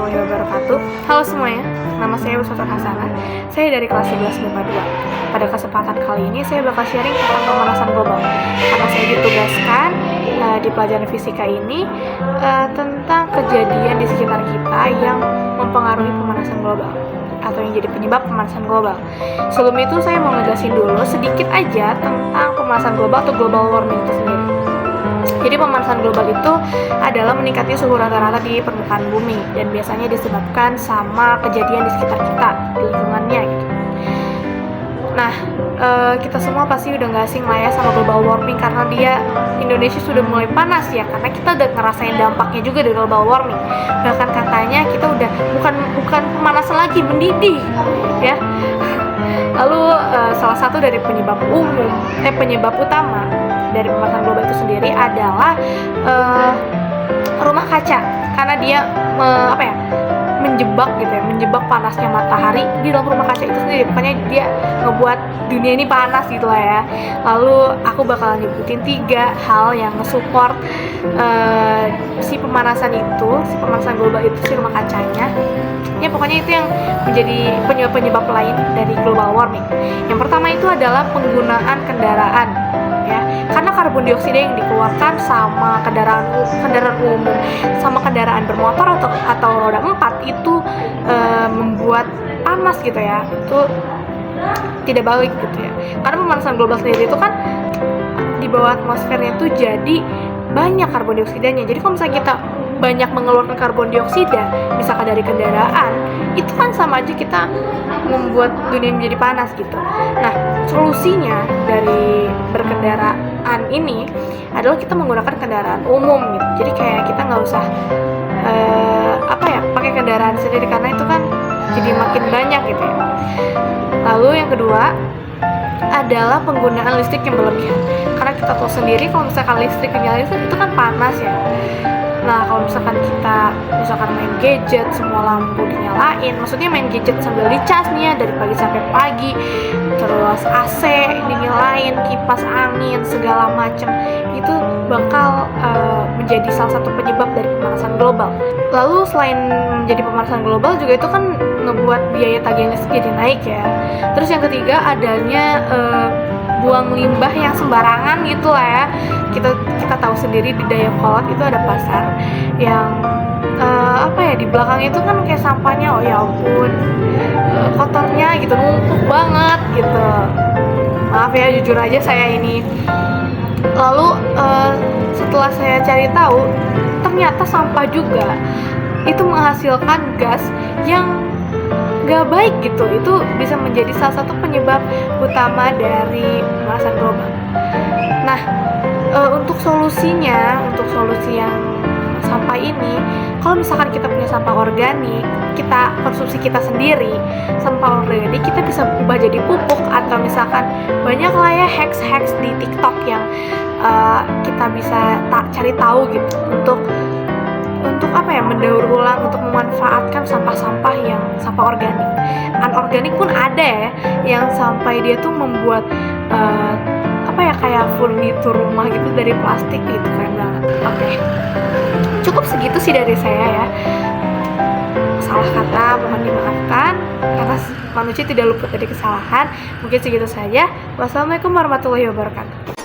warahmatullahi wabarakatuh. Halo semuanya, nama saya Uswatul Hasanah. Saya dari kelas 11 BEMA 2. Pada kesempatan kali ini saya bakal sharing tentang pemanasan global. Karena saya ditugaskan di pelajaran fisika ini tentang kejadian di sekitar kita yang mempengaruhi pemanasan global atau yang jadi penyebab pemanasan global. Sebelum itu saya mau ngejelasin dulu sedikit aja tentang pemanasan global atau global warming itu sendiri. Jadi pemanasan global itu adalah meningkatnya suhu rata-rata di permukaan bumi dan biasanya disebabkan sama kejadian di sekitar kita, di lingkungannya gitu. Nah, kita semua pasti udah gak asing lah ya sama global warming karena Indonesia sudah mulai panas ya, karena kita udah ngerasain dampaknya juga dari global warming. Bahkan katanya kita udah bukan pemanasan lagi, mendidih ya. Lalu salah satu dari penyebab utama dari pemanasan global itu sendiri adalah rumah kaca, karena dia menjebak panasnya matahari di dalam rumah kaca itu sendiri. Makanya dia ngebuat dunia ini panas gitu lah ya. Lalu aku bakalan nyebutin 3 hal yang nge-support si pemanasan global itu, si rumah kacanya. Ya pokoknya itu yang menjadi penyebab lain dari global warming. Yang pertama itu adalah penggunaan kendaraan ya. Karena karbon dioksida yang dikeluarkan sama kendaraan umum sama kendaraan bermotor atau roda 4 itu membuat panas gitu ya. Itu tidak baik gitu ya. Karena pemanasan global sendiri itu kan di bawah atmosfernya itu jadi banyak karbon dioksidanya. Jadi kalau misalnya kita banyak mengeluarkan karbon dioksida misalkan dari kendaraan, itu kan sama aja kita membuat dunia menjadi panas gitu. Nah, solusinya dari berkendaraan ini adalah kita menggunakan kendaraan umum gitu. Jadi kayak kita nggak usah pakai kendaraan sendiri, karena itu kan jadi makin banyak gitu ya. Lalu yang kedua adalah penggunaan listrik yang berlebihan. Karena kita tahu sendiri kalau misalkan listrik nyala itu kan panas ya. Nah, kalau misalkan kita main gadget, semua lampu dinyalain, maksudnya main gadget sambil dicas nih ya dari pagi sampai pagi, terus AC dinyalain, kipas angin, segala macam, itu bakal menjadi salah satu penyebab dari pemanasan global. Lalu selain menjadi pemanasan global juga itu kan ngebuat biaya tagihan listrik jadi naik ya. Terus yang ketiga adanya buang limbah yang sembarangan gitu lah ya. Kita tahu sendiri di Dayakolot itu ada pasar yang di belakang itu kan kayak sampahnya, oh ya ampun, kotornya gitu, numpuk banget gitu. Maaf ya, jujur aja saya ini. Lalu setelah saya cari tahu, ternyata sampah juga itu menghasilkan gas yang gak baik gitu. Itu bisa menjadi salah satu penyebab utama dari pemanasan global. Nah, untuk solusi yang sampah ini, kalau misalkan kita punya sampah organik, kita konsumsi kita sendiri sampah organik, kita bisa ubah jadi pupuk, atau misalkan banyak lah ya hacks di TikTok yang kita bisa cari tahu gitu untuk mendaur ulang, untuk memanfaatkan sampah-sampah yang sampah organik. Anorganik pun ada ya, yang sampai dia tuh membuat kayak furnitur rumah gitu dari plastik gitu, keren banget. Oke. Cukup segitu sih dari saya ya. Salah kata mohon dimaafkan karena manusia tidak luput dari kesalahan. Mungkin segitu saja. Wassalamualaikum warahmatullahi wabarakatuh.